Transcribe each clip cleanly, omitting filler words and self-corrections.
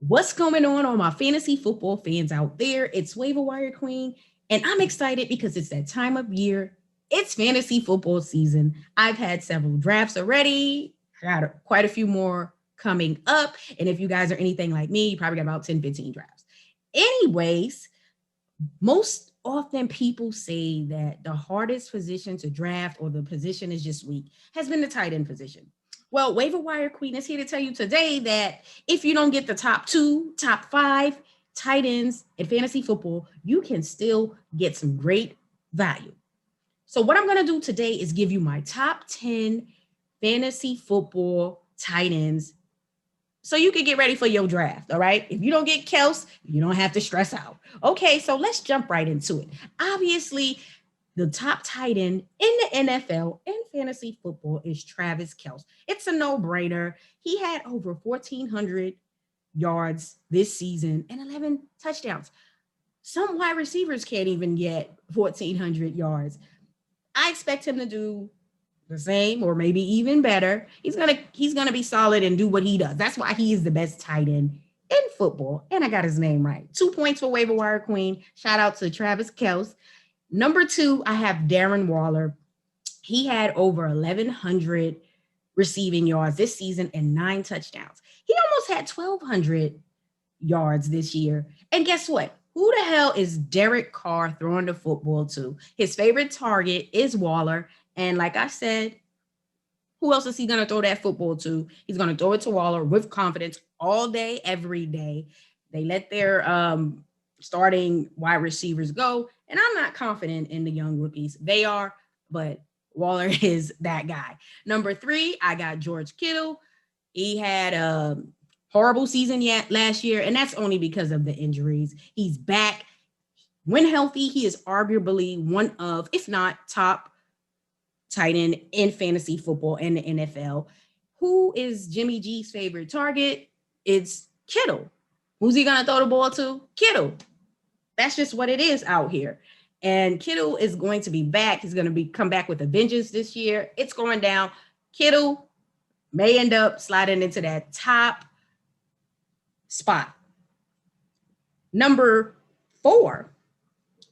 What's going on all my fantasy football fans out there? It's Waiver Wire Queen, and I'm excited because it's that time of year. It's fantasy football season. I've had several drafts already, got quite a few more coming up. And if you guys are anything like me, you probably got about 10, 15 drafts. Anyways, most often people say that the hardest position to draft or the position is just weak has been the tight end position. Well, Waiver Wire Queen is here to tell you today that if you don't get the top two, top five tight ends in fantasy football, you can still get some great value. So, what I'm going to do today is give you my top 10 fantasy football tight ends so you can get ready for your draft. All right. If you don't get Kels, you don't have to stress out. Okay. So let's jump right into it. Obviously, the top tight end in the NFL in fantasy football is Travis Kelce. It's a no-brainer. He had over 1,400 yards this season and 11 touchdowns. Some wide receivers can't even get 1,400 yards. I expect him to do the same or maybe even better. He's gonna be solid and do what he does. That's why he is the best tight end in football. And I got his name right. 2 points for Waiver Wire Queen. Shout out to Travis Kelce. Number 2, I have Darren Waller. He had over 1,100 receiving yards this season and 9 touchdowns. He almost had 1,200 yards this year. And guess what? Who the hell is Derek Carr throwing the football to? His favorite target is Waller. And like I said, who else is he going to throw that football to? He's going to throw it to Waller with confidence all day, every day. They let their starting wide receivers go. And I'm not confident in the young rookies. They are, but Waller is that guy. Number 3, I got George Kittle. He had a horrible season last year, and that's only because of the injuries. He's back. When healthy, he is arguably one of, if not top tight end in fantasy football and the NFL. Who is Jimmy G's favorite target? It's Kittle. Who's he going to throw the ball to? Kittle. That's just what it is out here. And Kittle is going to be back. He's going to come back with a vengeance this year. It's going down. Kittle may end up sliding into that top spot. Number 4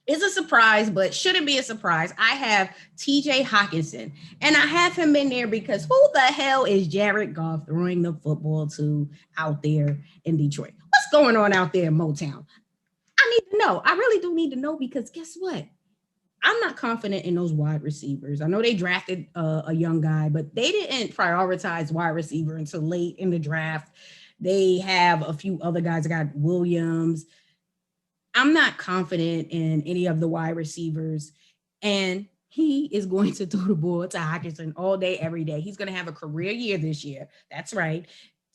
is a surprise, but shouldn't be a surprise. I have TJ Hockenson, and I have him in there because who the hell is Jared Goff throwing the football to out there in Detroit? What's going on out there in Motown? I need to know. I really do need to know because guess what? I'm not confident in those wide receivers. I know they drafted a young guy, but they didn't prioritize wide receiver until late in the draft. They have a few other guys. I got Williams. I'm not confident in any of the wide receivers, and he is going to throw the ball to Hockenson all day, every day. He's going to have a career year this year. That's right.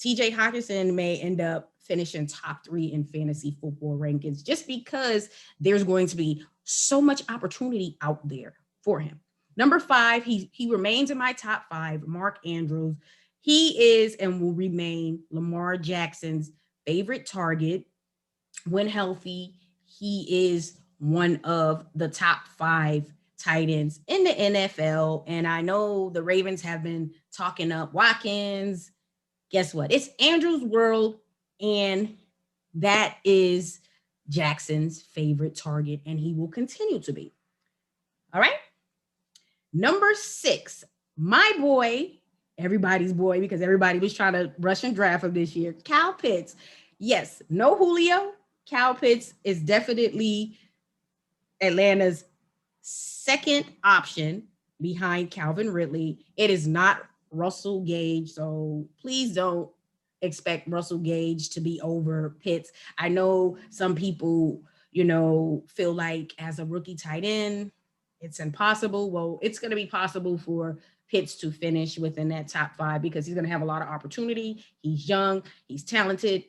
TJ Hockenson may end up finishing top 3 in fantasy football rankings just because there's going to be so much opportunity out there for him. Number 5, he remains in my top 5, Mark Andrews. He is and will remain Lamar Jackson's favorite target. When healthy, he is one of the top 5 tight ends in the NFL. And I know the Ravens have been talking up Watkins. Guess what? It's Andrews' world, and that is Jackson's favorite target, and he will continue to be. All right. Number 6, my boy, everybody's boy, because everybody was trying to rush and draft him this year, Kyle Pitts. Yes, no Julio. Kyle Pitts is definitely Atlanta's second option behind Calvin Ridley. It is not Russell Gage, so please don't expect Russell Gage to be over Pitts. I know some people, feel like as a rookie tight end, it's impossible. Well, it's going to be possible for Pitts to finish within that top 5 because he's going to have a lot of opportunity. He's young, he's talented,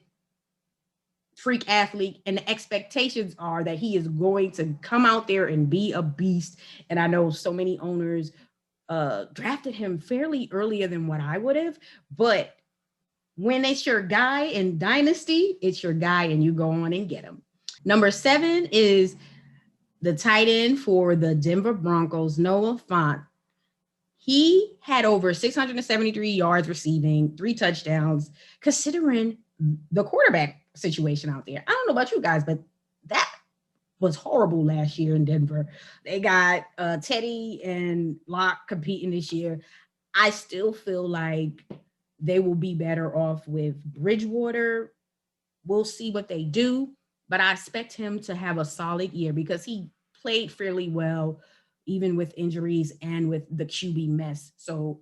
freak athlete, and the expectations are that he is going to come out there and be a beast. And I know so many owners drafted him fairly earlier than what I would have, but when it's your guy in Dynasty, it's your guy and you go on and get him. Number 7 is the tight end for the Denver Broncos, Noah Fant. He had over 673 yards receiving, 3 touchdowns, considering the quarterback situation out there. I don't know about you guys, but that was horrible last year in Denver. They got Teddy and Locke competing this year. I still feel like they will be better off with Bridgewater. We'll see what they do, but I expect him to have a solid year because he played fairly well, even with injuries and with the QB mess. So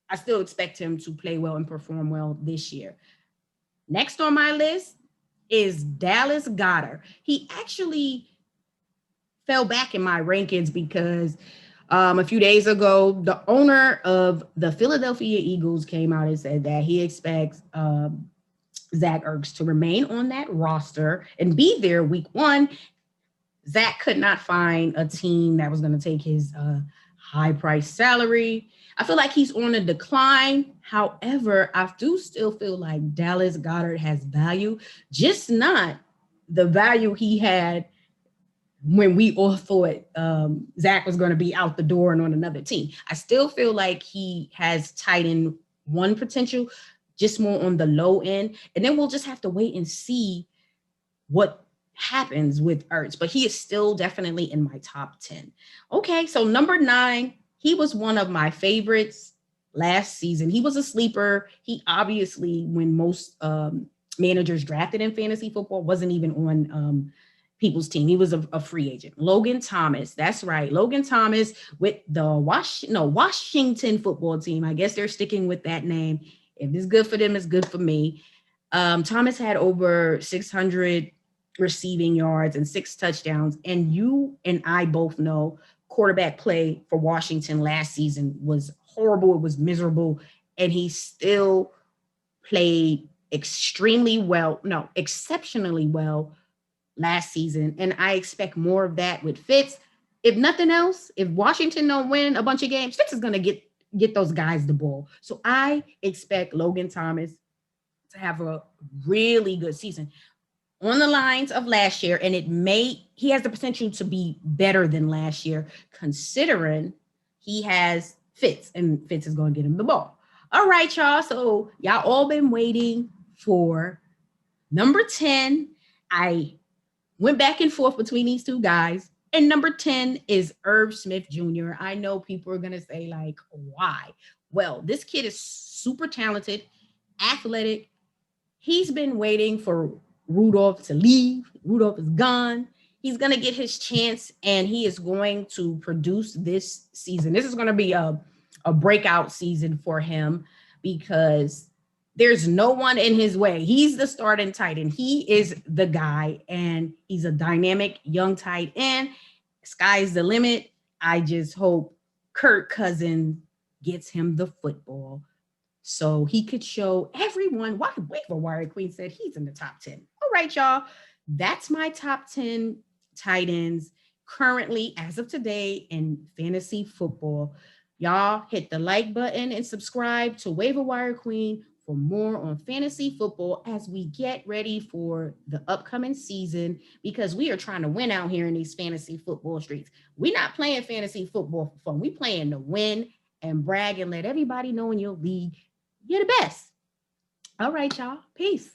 I still expect him to play well and perform well this year. Next on my list is Dallas Goedert. He actually fell back in my rankings because a few days ago, the owner of the Philadelphia Eagles came out and said that he expects Zach Ertz to remain on that roster and be there week 1. Zach could not find a team that was going to take his high price salary. I feel like he's on a decline. However, I do still feel like Dallas Goedert has value, just not the value he had when we all thought Zach was going to be out the door and on another team. I still feel like he has tight end 1 potential, just more on the low end. And then we'll just have to wait and see what happens with Ertz. But he is still definitely in my top 10. Okay, so number 9, he was one of my favorites last season. He was a sleeper. He obviously, when most managers drafted in fantasy football, wasn't even on people's team. He was a free agent. Logan Thomas. That's right. Logan Thomas with the Washington football team. I guess they're sticking with that name. If it's good for them, it's good for me. Thomas had over 600 receiving yards and 6 touchdowns. And you and I both know quarterback play for Washington last season was horrible. It was miserable. And he still played exceptionally well last season. And I expect more of that with Fitz. If nothing else, if Washington don't win a bunch of games, Fitz is going to get those guys the ball. So I expect Logan Thomas to have a really good season on the lines of last year. And he has the potential to be better than last year, considering he has Fitz, and Fitz is going to get him the ball. All right, y'all. So y'all all been waiting for number 10. I went back and forth between these 2 guys. And number 10 is Irv Smith Jr. I know people are going to say, like, why? Well, this kid is super talented, athletic. He's been waiting for Rudolph to leave. Rudolph is gone. He's going to get his chance, and he is going to produce this season. This is going to be a breakout season for him because there's no one in his way. He's the starting tight end. He is the guy, and he's a dynamic young tight end. Sky's the limit. I just hope Kirk Cousins gets him the football so he could show everyone why Waiver Wire Queen said he's in the top 10. All right, y'all. That's my top 10 tight ends currently as of today in fantasy football. Y'all hit the like button and subscribe to Waiver Wire Queen for more on fantasy football as we get ready for the upcoming season, because we are trying to win out here in these fantasy football streets. We're not playing fantasy football for fun. We playing to win and brag and let everybody know in your league you're the best. All right, y'all. Peace.